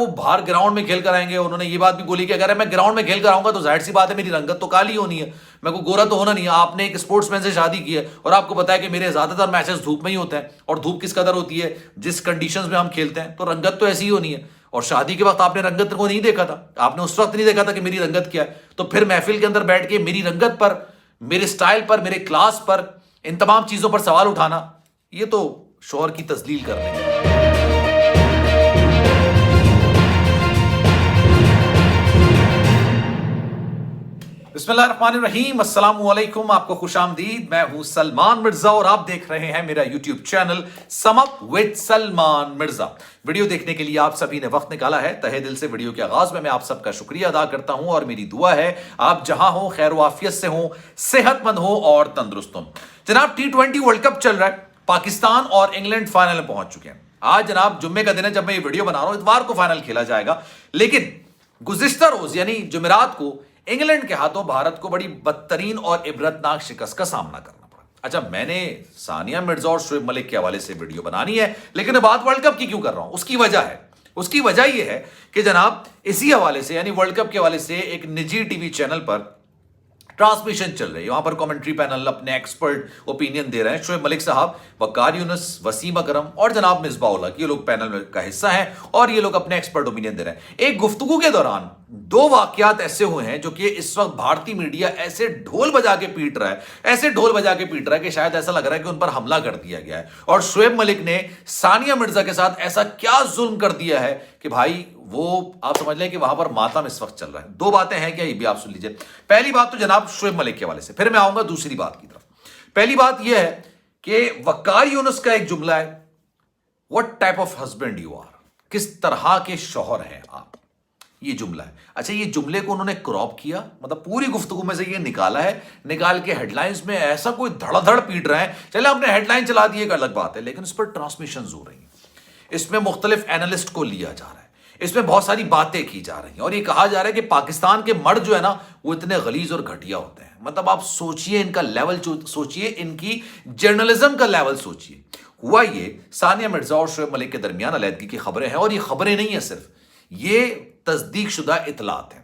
وہ باہر گراؤنڈ میں کھیل کر آئیں گے. انہوں نے یہ بات بھی بولی کہ اگر میں گراؤنڈ میں کھیل کر آؤں گا تو ظاہر سی بات ہے میری رنگت تو کالی ہونی ہے, میں کو گورا تو ہونا نہیں ہے. آپ نے ایک اسپورٹس مین سے شادی کی ہے اور آپ کو پتا ہے کہ میرے زیادہ تر میچز دھوپ میں ہی ہوتے ہیں, اور دھوپ کس قدر ہوتی ہے جس کنڈیشنز میں ہم کھیلتے ہیں, تو رنگت تو ایسی ہی ہونی ہے. اور شادی کے وقت آپ نے رنگت کو نہیں دیکھا تھا, آپ نے اس وقت نہیں دیکھا تھا کہ میری رنگت کیا ہے, تو پھر محفل کے اندر بیٹھ کے میری رنگت پر, میرے سٹائل پر, میرے کلاس پر, ان تمام چیزوں پر سوال اٹھانا, یہ تو شوہر کی تذلیل کر رہے ہیں. بسم اللہ الرحمن الرحیم. السلام علیکم, آپ کو خوش آمدید. میں ہوں سلمان مرزا اور آپ دیکھ رہے ہیں میرا YouTube channel some up with Salman Mirza. Video دیکھنے کے لیے آپ سبھی نے وقت نکالا ہے. تہہ دل سے ویڈیو کے آغاز میں آپ سب کا شکریہ ادا کرتا ہوں, اور میری دعا ہے آپ جہاں ہوں خیر و عافیت سے ہوں, صحت مند ہوں اور تندرست ہوں. جناب T20 ورلڈ کپ چل رہا ہے, پاکستان اور انگلینڈ فائنل میں پہنچ چکے ہیں. آج جناب جمعے کا دن ہے جب میں یہ ویڈیو بنا رہا ہوں, اتوار کو فائنل کھیلا جائے گا, لیکن گزشتہ روز یعنی جمعرات کو انگلینڈ کے ہاتھوں بھارت کو بڑی بدترین اور عبرتناک شکست کا سامنا کرنا پڑا. اچھا, میں نے ثانیہ مرزا اور شعیب ملک کے حوالے سے ویڈیو بنانی ہے, لیکن بات ورلڈ کپ کی کیوں کر رہا ہوں, اس کی وجہ یہ ہے کہ جناب اسی حوالے سے یعنی ورلڈ کپ کے حوالے سے ایک نجی ٹی وی چینل پر ٹرانسمیشن چل رہی ہے. وہاں پر کمنٹری پینل اپنے ایکسپرٹ اوپینین دے رہے ہیں. شعیب ملک صاحب, وقار یونس, وسیم اکرم اور جناب مصباح الحق, یہ لوگ پینل کا حصہ ہیں اور یہ لوگ اپنے ایکسپرٹ اوپینین دے رہے ہیں. ایک گفتگو کے دوران دو واقعات ایسے ہوئے ہیں جو کہ اس وقت بھارتی میڈیا ایسے ڈھول بجا کے پیٹ رہا ہے کہ شاید ایسا لگ رہا ہے کہ ان پر حملہ کر دیا گیا ہے. اور شعیب ملک نے ثانیہ مرزا کے ساتھ ایسا کیا ظلم کر دیا ہے کہ بھائی وہ آپ سمجھ لیں کہ وہاں پر ماتم اس وقت چل رہا ہے. دو باتیں ہیں کیا, یہ بھی آپ سن لیجئے. پہلی بات تو جناب شعیب ملک کے حوالے سے, پھر میں آؤں گا دوسری بات کی طرف. پہلی بات یہ ہے کہ وقار یونس کا ایک جملہ ہے, what type of husband you are, کس طرح کے شوہر ہیں آپ, یہ جملہ ہے. اچھا, یہ جملے کو انہوں نے کراپ کیا, مطلب پوری گفتگو میں سے یہ نکالا ہے, نکال کے ہیڈ لائنز میں ایسا کوئی دھڑا دھڑ پیٹ رہے ہیں. چلے آپ نے ہیڈ لائن چلا دی ایک الگ بات ہے, لیکن اس پر ٹرانسمیشنز ہو رہی ہیں, اس میں مختلف اینالسٹ کو لیا جا رہا ہے, اس میں بہت ساری باتیں کی جا رہی ہیں, اور یہ کہا جا رہا ہے کہ پاکستان کے مرد جو ہے نا وہ اتنے غلیظ اور گھٹیا ہوتے ہیں. مطلب آپ سوچئے ان کا لیول, سوچئے ان کی جرنلزم کا لیول سوچئے. ہوا یہ, ثانیہ مرزا اور شعیب ملک کے درمیان علیحدگی کی خبریں ہیں, اور یہ خبریں نہیں ہیں صرف, یہ تصدیق شدہ اطلاعات ہیں.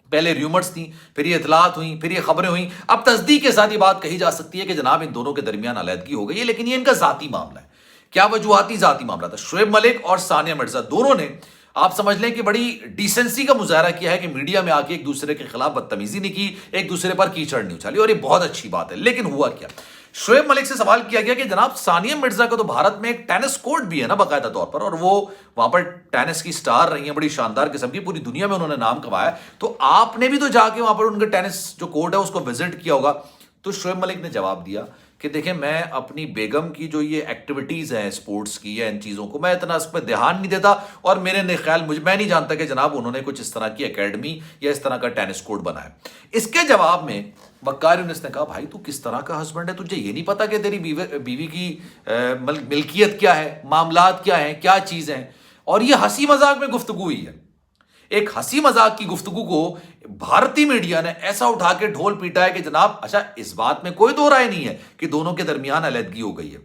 پہلے ریومرز تھیں, پھر یہ اطلاعات ہوئیں, پھر یہ خبریں ہوئیں. اب تصدیق کے ساتھ یہ بات کہی جا سکتی ہے کہ جناب ان دونوں کے درمیان علیحدگی ہو گئی ہے, لیکن یہ ان کا ذاتی معاملہ ہے. کیا وجوہاتی ذاتی معاملہ تھا. شعیب ملک اور ثانیہ مرزا دونوں نے آپ سمجھ لیں کہ بڑی ڈیسنسی کا مظاہرہ کیا ہے کہ میڈیا میں آ کے ایک دوسرے کے خلاف بدتمیزی نہیں کی, ایک دوسرے پر کیچڑ نہیں اچھالی, اور یہ بہت اچھی بات ہے. لیکن ہوا کیا, شعیب ملک سے سوال کیا گیا کہ جناب ثانیہ مرزا کا تو بھارت میں ایک ٹینس کورٹ بھی ہے نا باقاعدہ طور پر, اور وہ وہاں پر ٹینس کی سٹار رہی ہیں, بڑی شاندار قسم کی, پوری دنیا میں انہوں نے نام کمایا, تو آپ نے بھی تو جا کے وہاں پر ان کا ٹینس جو کورٹ ہے اس کو وزٹ کیا ہوگا. تو شعیب ملک نے جواب دیا کہ دیکھیں میں اپنی بیگم کی جو یہ ایکٹیویٹیز ہیں اسپورٹس کی یا ان چیزوں کو میں اتنا اس پہ دھیان نہیں دیتا, اور میرے خیال میں نہیں جانتا کہ جناب انہوں نے کچھ اس طرح کی اکیڈمی یا اس طرح کا ٹینس کورٹ بنایا. اس کے جواب میں وقار یونس نے کہا بھائی تو کس طرح کا ہسبینڈ ہے, تجھے یہ نہیں پتا کہ تیری بیوی کی ملکیت کیا ہے, معاملات کیا ہیں, کیا چیز ہیں. اور یہ ہنسی مذاق میں گفتگو ہوئی ہے. ایک ہنسی مذاق کی گفتگو کو بھارتی میڈیا نے ایسا اٹھا کے ڈھول پیٹا ہے کہ جناب اچھا اس بات میں کوئی دو رائے نہیں ہے کہ دونوں کے درمیان علیحدگی ہو گئی ہے.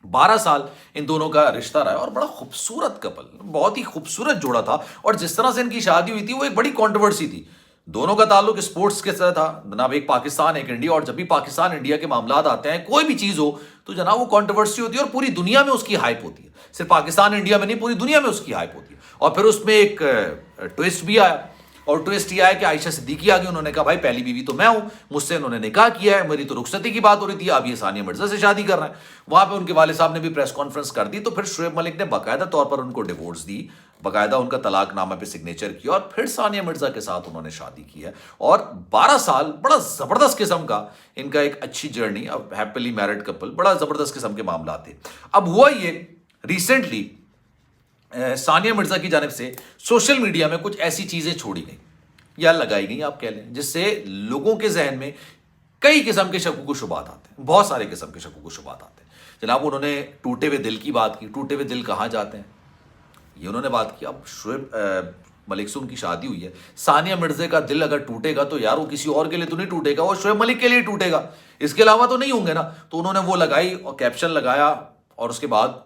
12 سال ان دونوں کا رشتہ رہا ہے, اور بڑا خوبصورت کپل, بہت ہی خوبصورت جوڑا تھا, اور جس طرح سے ان کی شادی ہوئی تھی وہ ایک بڑی کنٹروورسی تھی. دونوں کا تعلق اسپورٹس کے ساتھ تھا جناب, ایک پاکستان ایک انڈیا, اور جب بھی پاکستان انڈیا کے معاملات آتے ہیں کوئی بھی چیز ہو تو جناب وہ کنٹروورسی ہوتی ہے, اور پوری دنیا میں اس کی ہائپ ہوتی ہے, صرف پاکستان انڈیا میں نہیں پوری دنیا میں اس کی ہائپ ہوتی ہے. اور پھر اس میں ایک ٹویسٹ بھی آیا, اور ٹویسٹ یہ آیا کہ عائشہ صدیقی آ گئی, انہوں نے کہا بھائی پہلی بیوی تو میں ہوں, مجھ سے انہوں نے نکاح کیا ہے, میری تو رخصتی کی بات ہو رہی تھی, اب یہ ثانیہ مرزا سے شادی کر رہے ہیں. وہاں پہ ان کے والد صاحب نے بھی پریس کانفرنس کر دی, تو پھر شعیب ملک نے باقاعدہ طور پر ان کو ڈیورس دی, باقاعدہ ان کا طلاق نامہ پہ سگنیچر کیا, اور پھر ثانیہ مرزا کے ساتھ انہوں نے شادی کی ہے. اور 12 سال بڑا زبردست قسم کا ان کا ایک اچھی جرنی, اب ہیپیلی میرڈ کپل, بڑا زبردست قسم کے معاملات تھے. اب ہوا یہ ریسنٹلی ثانیہ مرزا کی جانب سے سوشل میڈیا میں کچھ ایسی چیزیں چھوڑی گئیں یا لگائی گئی آپ کہہ لیں, جس سے لوگوں کے ذہن میں کئی قسم کے شکوک و شبہات آتے ہیں, بہت سارے قسم کے شکوک و شبہات آتے ہیں. جناب انہوں نے ٹوٹے ہوئے دل کی بات کی, ٹوٹے ہوئے دل کہاں جاتے ہیں یہ انہوں نے بات کی. اب شعیب ملک سے ان کی شادی ہوئی ہے, ثانیہ مرزا کا دل اگر ٹوٹے گا تو یار وہ کسی اور کے لیے تو نہیں ٹوٹے گا, وہ شعیب ملک کے لیے ٹوٹے گا, اس کے علاوہ تو نہیں ہوں گے نا. تو انہوں نے وہ لگائی اور کیپشن لگایا, اور اس کے بعد